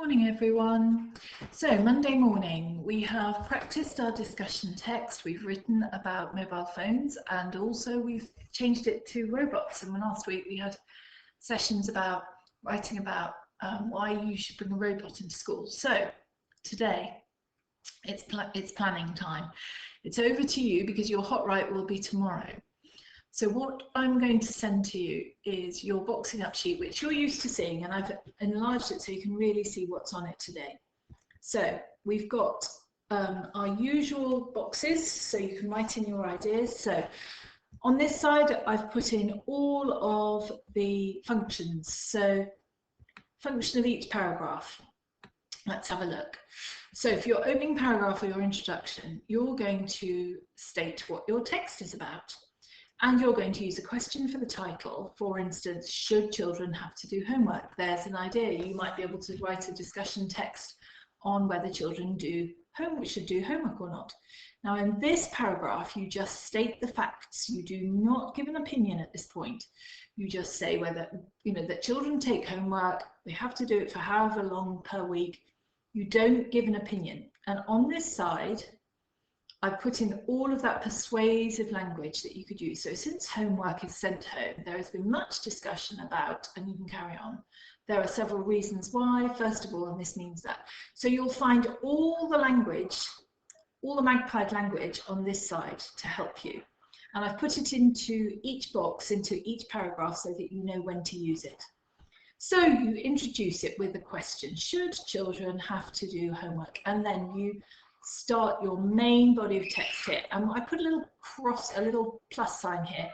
Morning everyone. So Monday morning we have practiced our discussion text. We've written about mobile phones and also we've changed it to robots, and last week we had sessions about writing about why you should bring a robot into school. So today it's planning time. It's over to you because your hot write will be tomorrow. So what I'm going to send to you is your boxing up sheet, which you're used to seeing, and I've enlarged it so you can really see what's on it today. So we've got our usual boxes, so you can write in your ideas. So on this side, I've put in all of the functions. So function of each paragraph. Let's have a look. So for your opening paragraph or your introduction, you're going to state what your text is about. And you're going to use a question for the title. For instance, should children have to do homework? There's an idea. You might be able to write a discussion text on whether children should do homework or not. Now in this paragraph, you just state the facts. You do not give an opinion at this point. You just say whether, that children take homework, they have to do it for however long per week. You don't give an opinion. And on this side, I've put in all of that persuasive language that you could use. So since homework is sent home, there has been much discussion about, and you can carry on, there are several reasons why, first of all, and this means that. So you'll find all the language, all the magpied language on this side to help you. And I've put it into each box, into each paragraph, so that you know when to use it. So you introduce it with a question, should children have to do homework? And then you start your main body of text here, and I put a little plus sign here.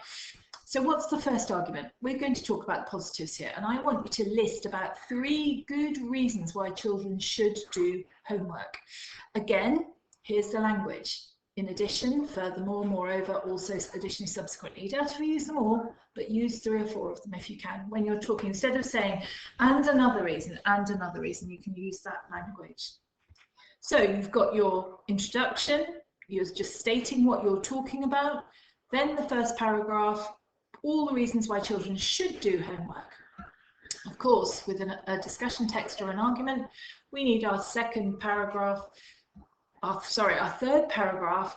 So what's the first argument? We're going to talk about the positives here, and I want you to list about 3 good reasons why children should do homework. Again, here's the language. In addition, furthermore, moreover, also, additionally, subsequently. You don't have to use them all, but use 3 or 4 of them if you can. When you're talking, instead of saying and another reason, you can use that language. So you've got your introduction, you're just stating what you're talking about, then the first paragraph, all the reasons why children should do homework. Of course, with a discussion text or an argument, we need our third paragraph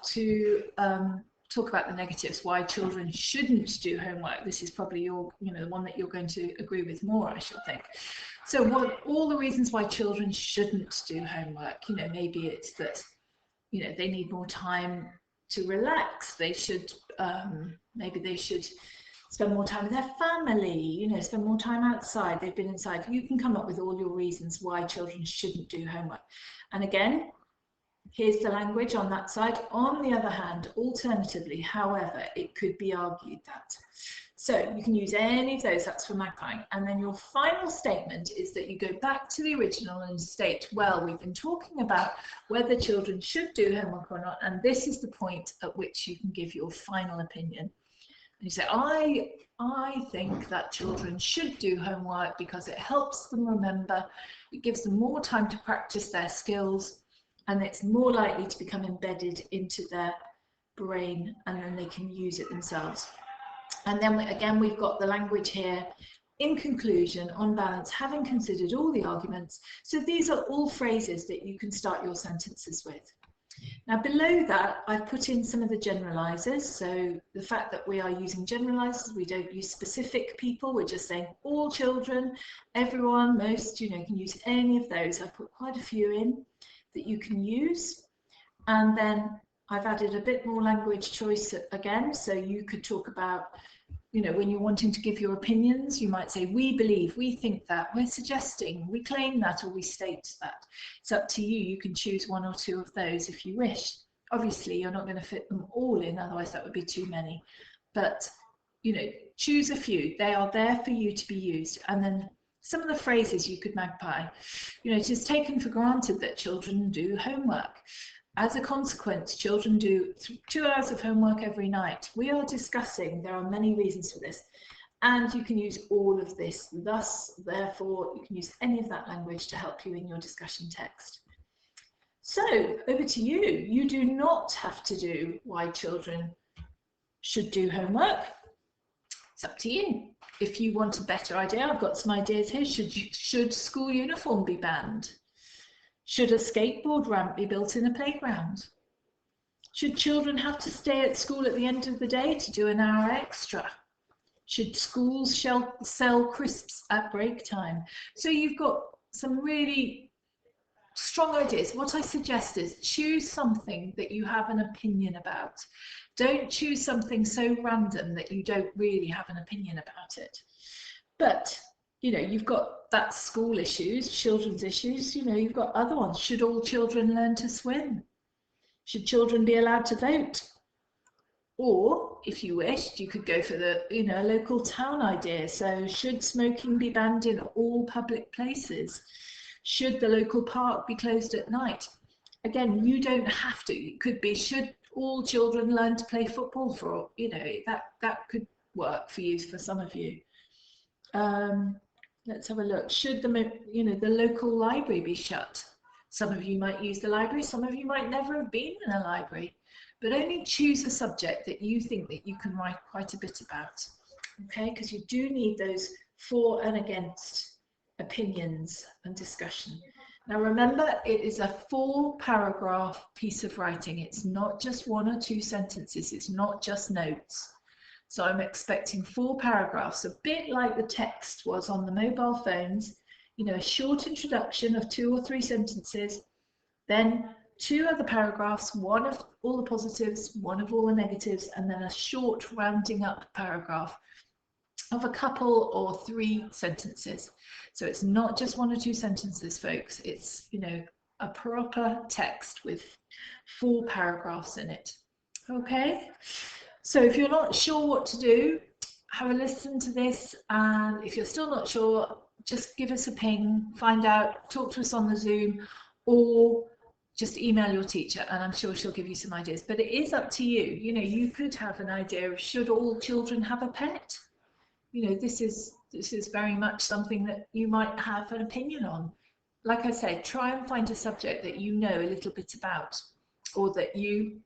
to talk about the negatives, why children shouldn't do homework. This is probably the one that you're going to agree with more, I should think. So all the reasons why children shouldn't do homework, maybe it's that, they need more time to relax. They should, maybe they should spend more time with their family, spend more time outside. They've been inside. You can come up with all your reasons why children shouldn't do homework. And again, here's the language on that side. On the other hand, alternatively, however, it could be argued that. So you can use any of those, that's for magpieing. And then your final statement is that you go back to the original and state, well, we've been talking about whether children should do homework or not, and this is the point at which you can give your final opinion. And you say, I think that children should do homework because it helps them remember, it gives them more time to practice their skills, and it's more likely to become embedded into their brain, and then they can use it themselves. And then again, we've got the language here. In conclusion, on balance, having considered all the arguments. So these are all phrases that you can start your sentences with. Now below that, I've put in some of the generalizers. So the fact that we are using generalizers, we don't use specific people, we're just saying all children, everyone, most, can use any of those. I've put quite a few in that you can use. And then I've added a bit more language choice again, so you could talk about, when you're wanting to give your opinions, you might say, we believe, we think that, we're suggesting, we claim that, or we state that. It's up to you. You can choose 1 or 2 of those if you wish. Obviously, you're not going to fit them all in, otherwise that would be too many. But, choose a few. They are there for you to be used. And then some of the phrases you could magpie. It is taken for granted that children do homework. As a consequence, children do 2 hours of homework every night. We are discussing, there are many reasons for this, and you can use all of this. Thus, therefore, you can use any of that language to help you in your discussion text. So, over to you. You do not have to do why children should do homework. It's up to you. If you want a better idea, I've got some ideas here. Should school uniform be banned? Should a skateboard ramp be built in a playground? Should children have to stay at school at the end of the day to do an hour extra? Should schools sell crisps at break time? So you've got some really strong ideas. What I suggest is choose something that you have an opinion about. Don't choose something so random that you don't really have an opinion about it. But, you know, you've got that school issues, children's issues, you know, you've got other ones. Should all children learn to swim? Should children be allowed to vote? Or, if you wished, you could go for the, you know, local town idea. So, should smoking be banned in all public places? Should the local park be closed at night? Again, you don't have to. It could be, should all children learn to play football for, you know, that could work for you, for some of you. Let's have a look. Should the, you know, the local library be shut? Some of you might use the library, some of you might never have been in a library, but only choose a subject that you think that you can write quite a bit about, okay? Because you do need those for and against opinions and discussion. Now remember, it is a 4-paragraph piece of writing. It's not just 1 or 2 sentences. It's not just notes. So I'm expecting 4 paragraphs, a bit like the text was on the mobile phones, you know, a short introduction of 2 or 3 sentences, then 2 other paragraphs, 1 of all the positives, 1 of all the negatives, and then a short rounding up paragraph of a couple or 3 sentences. So it's not just 1 or 2 sentences, folks. It's, you know, a proper text with 4 paragraphs in it. Okay? So if you're not sure what to do, have a listen to this, and if you're still not sure, just give us a ping, find out, talk to us on the Zoom, or just email your teacher, and I'm sure she'll give you some ideas. But it is up to you. You know, you could have an idea of, should all children have a pet? You know, this is very much something that you might have an opinion on. Like I said, try and find a subject that you know a little bit about, or that you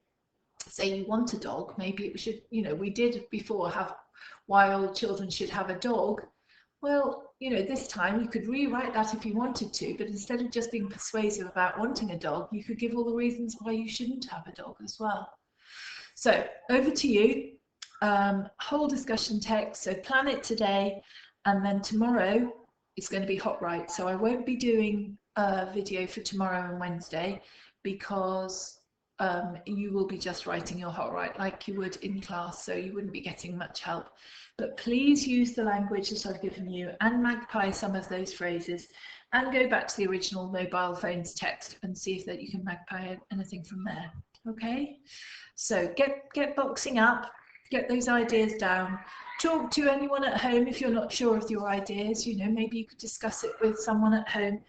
say you want a dog. Maybe it should, you know, we did before have why all children should have a dog. Well, you know, this time you could rewrite that if you wanted to, but instead of just being persuasive about wanting a dog, you could give all the reasons why you shouldn't have a dog as well. So over to you. Whole discussion text, so plan it today, and then tomorrow it's going to be hot write. So I won't be doing a video for tomorrow and Wednesday, because you will be just writing your hot write like you would in class, so you wouldn't be getting much help. But please use the language that I've given you and magpie some of those phrases, and go back to the original mobile phones text and see if that you can magpie anything from there. Okay, so get boxing up, get those ideas down, talk to anyone at home if you're not sure of your ideas. You know, maybe you could discuss it with someone at home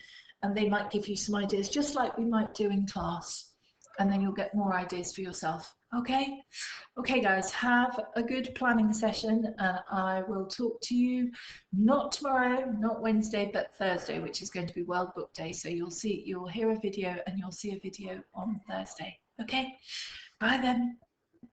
and they might give you some ideas, just like we might do in class, and then you'll get more ideas for yourself. Okay, guys, have a good planning session, and I will talk to you not tomorrow, not Wednesday, but Thursday, which is going to be World Book Day. So you'll hear a video, and you'll see a video on Thursday. Okay, bye then.